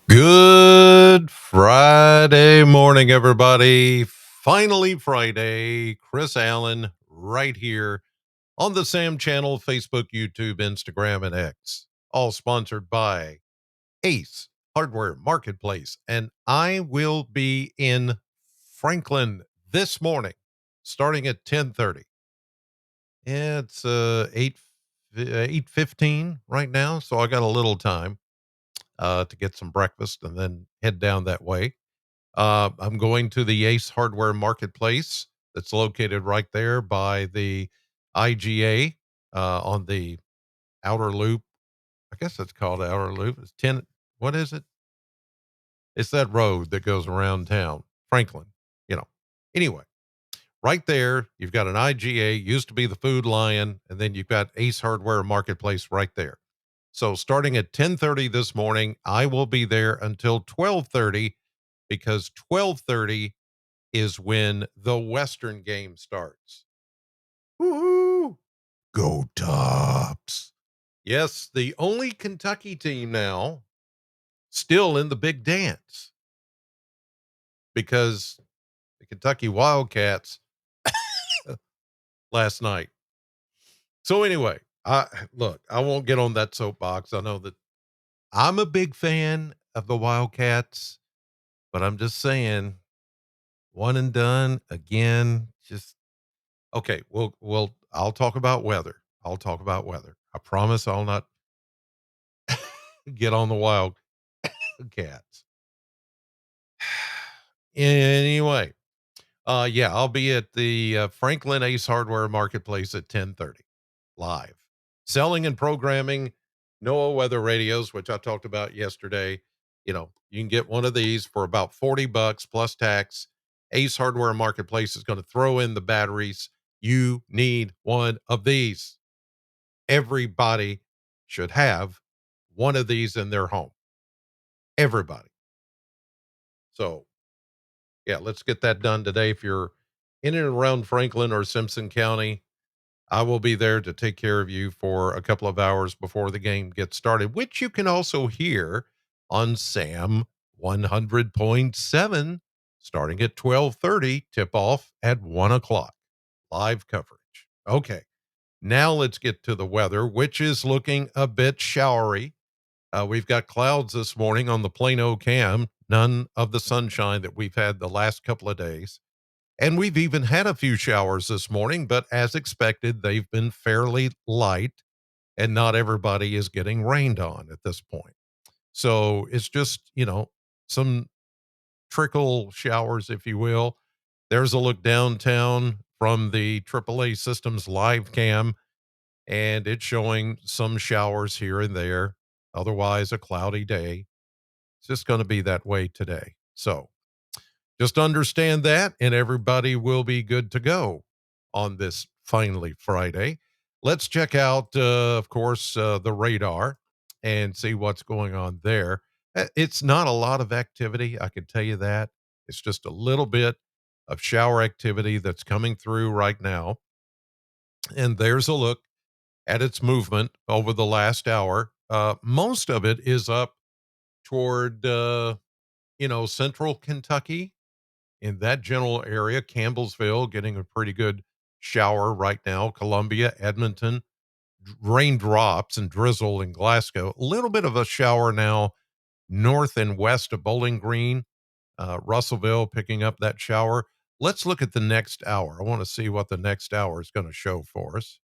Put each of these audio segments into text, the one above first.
Good Friday morning, everybody. Finally, Friday. Chris Allen right here on the Sam channel, Facebook, YouTube, Instagram, and X. All sponsored by Ace Hardware Marketplace. And I will be in Franklin this morning, starting at 10:30. It's 8:15 right now, so I got a little time to get some breakfast and then head down that way. I'm going to the Ace Hardware Marketplace that's located right there by the IGA on the outer loop. I guess it's called outer loop. It's 10. What is it? It's that road that goes around town, Franklin, you know. Anyway, right there, you've got an IGA, used to be the Food Lion, and then you've got Ace Hardware Marketplace right there. So starting at 10:30 this morning, I will be there until 12:30 because 12:30 is when the Western game starts. Woo! Go Tops. Yes, the only Kentucky team now still in the big dance because the Kentucky Wildcats last night. So anyway, I won't get on that soapbox. I know that I'm a big fan of the Wildcats, but I'm just saying one and done again. Just okay. I'll talk about weather. I'll talk about weather. I promise I'll not get on the Wildcats. Anyway, yeah, I'll be at the Franklin Ace Hardware Marketplace at 10:30 live. Selling and programming NOAA weather radios, which I talked about yesterday. You can get one of these for about $40 plus tax. Ace Hardware Marketplace is going to throw in the batteries. You need one of these. Everybody should have one of these in their home. Everybody. So, yeah, let's get that done today. If you're in and around Franklin or Simpson County, I will be there to take care of you for a couple of hours before the game gets started, which you can also hear on Sam 100.7 starting at 12:30, tip off at 1 o'clock. Live coverage. Okay. Now let's get to the weather, which is looking a bit showery. We've got clouds this morning on the Plano cam, none of the sunshine that we've had the last couple of days. And we've even had a few showers this morning, but as expected, they've been fairly light, and not everybody is getting rained on at this point. So it's just, some trickle showers, if you will. There's a look downtown from the AAA Systems live cam, and it's showing some showers here and there. Otherwise, a cloudy day. It's just going to be that way today. So just understand that, and everybody will be good to go on this finally Friday. Let's check out, of course, the radar and see what's going on there. It's not a lot of activity, I can tell you that. It's just a little bit of shower activity that's coming through right now. And there's a look at its movement over the last hour. Most of it is up toward, central Kentucky in that general area. Campbellsville getting a pretty good shower right now. Columbia, Edmonton, raindrops and drizzle in Glasgow. A little bit of a shower now north and west of Bowling Green. Russellville picking up that shower. Let's look at the next hour. I want to see what the next hour is going to show for us.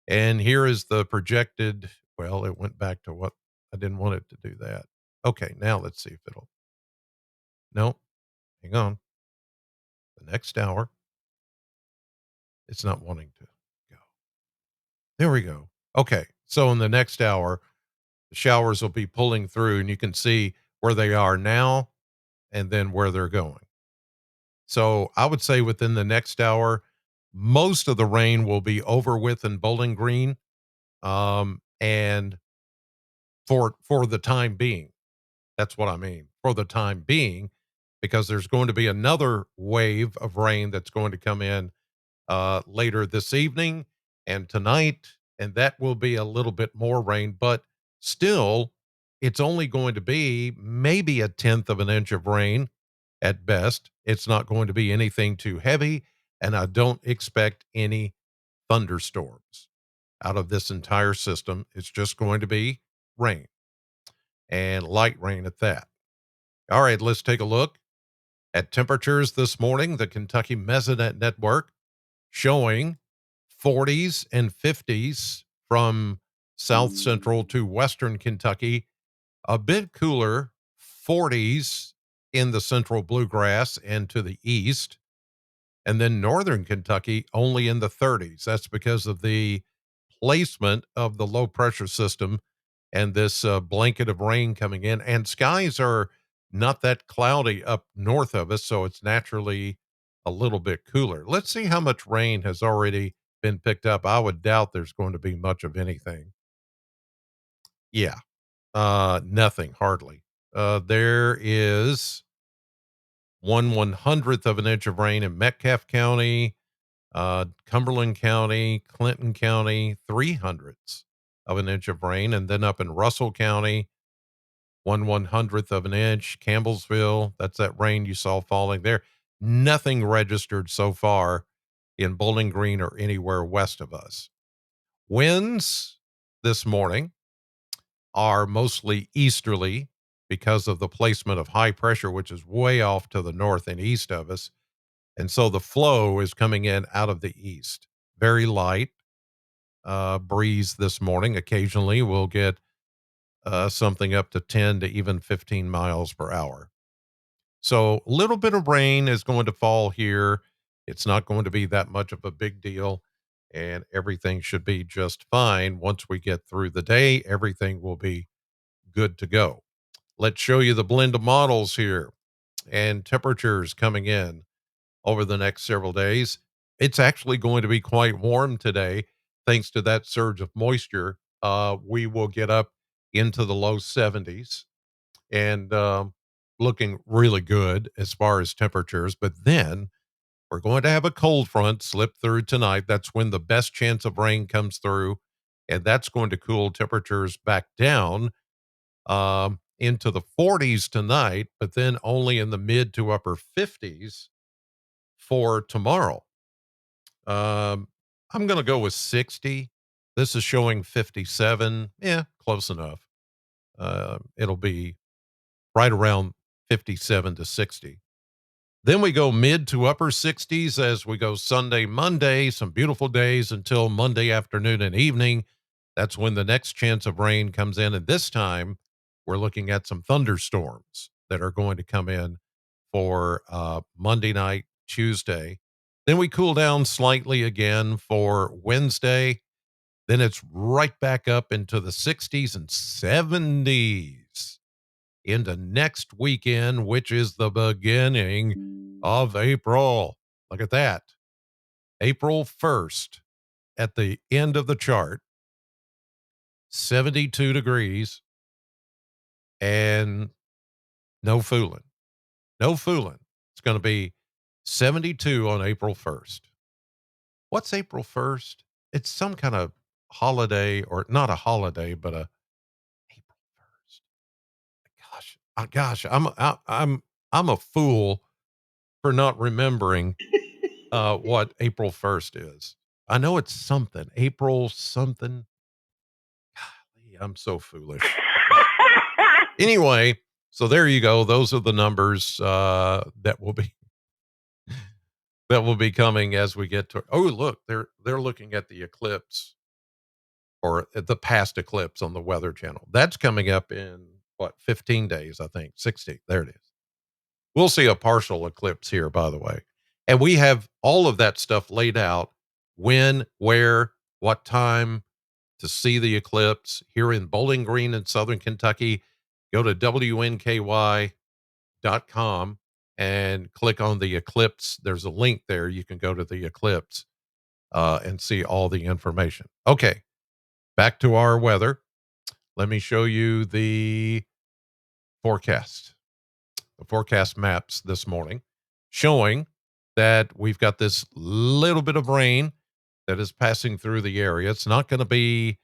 And here is the projected. Well, it went back to what I didn't want it to do that. Okay, now let's see if it'll. No, hang on. The next hour. It's not wanting to go. There we go. Okay. So in the next hour, the showers will be pulling through and you can see where they are now and then where they're going. So I would say within the next hour, most of the rain will be over with in Bowling Green. And for the time being, that's what I mean. For the time being, because there's going to be another wave of rain that's going to come in later this evening and tonight, and that will be a little bit more rain, but still It's only going to be maybe a tenth of an inch of rain at best. It's not going to be anything too heavy, and I don't expect any thunderstorms out of this entire system. It's just going to be rain and light rain at that. All right, let's take a look at temperatures this morning. The Kentucky Mesonet Network showing 40s and 50s from south central to western Kentucky, a bit cooler, 40s in the central bluegrass and to the east, and then northern Kentucky only in the 30s. That's because of the placement of the low pressure system and this blanket of rain coming in. And skies are not that cloudy up north of us, so it's naturally a little bit cooler. Let's see how much rain has already been picked up. I would doubt there's going to be much of anything. Yeah, nothing, hardly. There is 1/100th of an inch of rain in Metcalfe County, Cumberland County, Clinton County, 3/100ths of an inch of rain, and then up in Russell County, 1/100th of an inch. Campbellsville, that's that rain you saw falling there. Nothing registered so far in Bowling Green or anywhere west of us. Winds this morning are mostly easterly because of the placement of high pressure, which is way off to the north and east of us. And so the flow is coming in out of the east. Very light breeze this morning. Occasionally we'll get something up to 10 to even 15 miles per hour. So a little bit of rain is going to fall here. It's not going to be that much of a big deal, and everything should be just fine. Once we get through the day, everything will be good to go. Let's show you the blend of models here and temperatures coming in over the next several days. It's actually going to be quite warm today, thanks to that surge of moisture. We will get up into the low 70s and looking really good as far as temperatures. But then we're going to have a cold front slip through tonight. That's when the best chance of rain comes through, and that's going to cool temperatures back down into the 40s tonight, but then only in the mid to upper 50s for tomorrow. I'm going to go with 60. This is showing 57. Yeah, close enough. It'll be right around 57 to 60. Then we go mid to upper 60s as we go Sunday, Monday, some beautiful days until Monday afternoon and evening. That's when the next chance of rain comes in. And this time we're looking at some thunderstorms that are going to come in for Monday night, Tuesday. Then we cool down slightly again for Wednesday. Then it's right back up into the 60s and 70s into next weekend, which is the beginning of April. Look at that. April 1st at the end of the chart, 72 degrees and no fooling. No fooling. It's going to be 72 on April 1st. What's April 1st? It's some kind of holiday, or not a holiday, but a April 1st. Gosh, I'm a fool for not remembering what April 1st is. I know it's something. April something. Golly, I'm so foolish. Anyway, so there you go. Those are the numbers that will be coming as we get to. Oh, look, they're looking at the eclipse, or at the past eclipse on the Weather Channel. That's coming up in what, 15 days, I think. 60. There it is. We'll see a partial eclipse here, by the way. And we have all of that stuff laid out: when, where, what time to see the eclipse here in Bowling Green in Southern Kentucky. Go to WNKY.com and click on the eclipse. There's a link there. You can go to the eclipse and see all the information. Okay, back to our weather. Let me show you forecast, the forecast maps this morning, showing that we've got this little bit of rain that is passing through the area. It's not going to be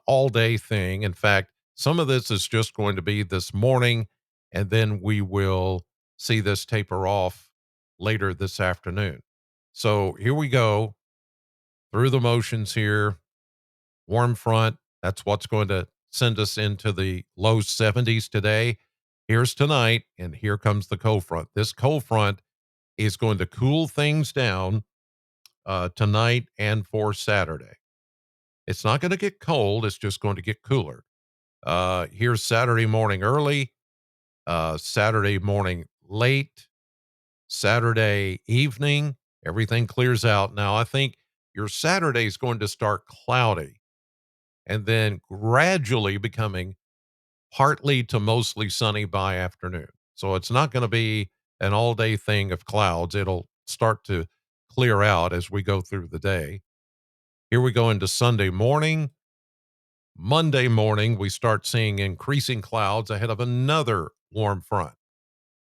all day thing. In fact, Some of this is just going to be this morning, and then we will see this taper off later this afternoon. So here we go through the motions here. Warm front, that's what's going to send us into the low 70s today. Here's tonight, and here comes the cold front. This cold front is going to cool things down tonight and for Saturday. It's not going to get cold, it's just going to get cooler. Here's Saturday morning early, Saturday morning late, Saturday evening. Everything clears out. Now, I think your Saturday is going to start cloudy and then gradually becoming partly to mostly sunny by afternoon. So it's not going to be an all day thing of clouds. It'll start to clear out as we go through the day. Here we go into Sunday morning. Monday morning, we start seeing increasing clouds ahead of another warm front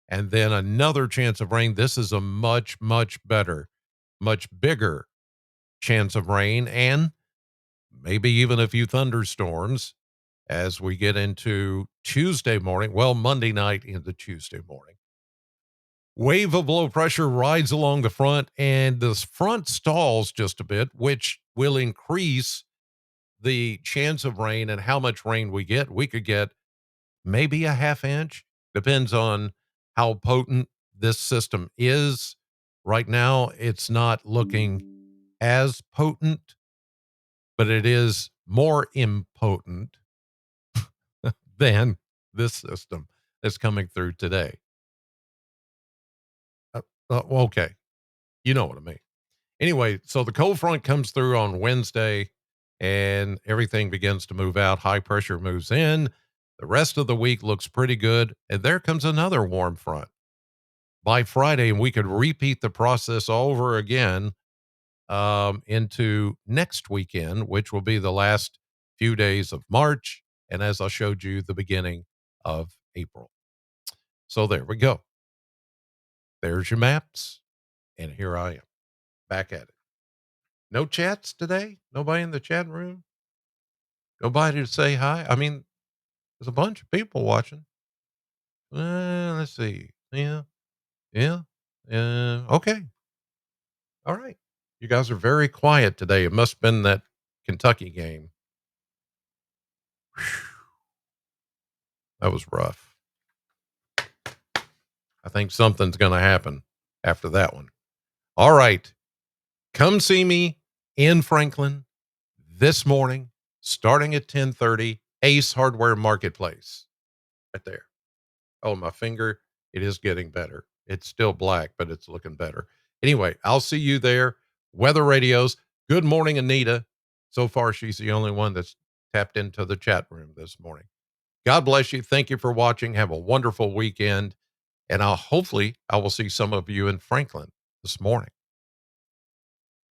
and then another chance of rain. This is a much, much better, much bigger chance of rain and maybe even a few thunderstorms as we get into Tuesday morning. Well, Monday night into Tuesday morning. Wave of low pressure rides along the front, and the front stalls just a bit, which will increase the chance of rain and how much rain we get. We could get maybe a half inch, depends on how potent this system is. Right now, it's not looking as potent, but it is more impotent than this system that's coming through today. Okay. You know what I mean. Anyway, so the cold front comes through on Wednesday and everything begins to move out. High pressure moves in. The rest of the week looks pretty good. And there comes another warm front by Friday. And we could repeat the process all over again into next weekend, which will be the last few days of March. And as I showed you, the beginning of April. So there we go. There's your maps. And here I am back at it. No chats today? Nobody in the chat room? Nobody to say hi? I mean, there's a bunch of people watching. Let's see. Yeah. Yeah. Okay. All right. You guys are very quiet today. It must have been that Kentucky game. Whew, that was rough. I think something's going to happen after that one. All right. Come see me in Franklin this morning, starting at 10:30, Ace Hardware Marketplace. Right there. Oh, my finger, it is getting better. It's still black, but it's looking better. Anyway, I'll see you there. Weather radios. Good morning, Anita. So far, she's the only one that's tapped into the chat room this morning. God bless you. Thank you for watching. Have a wonderful weekend. And I will see some of you in Franklin this morning.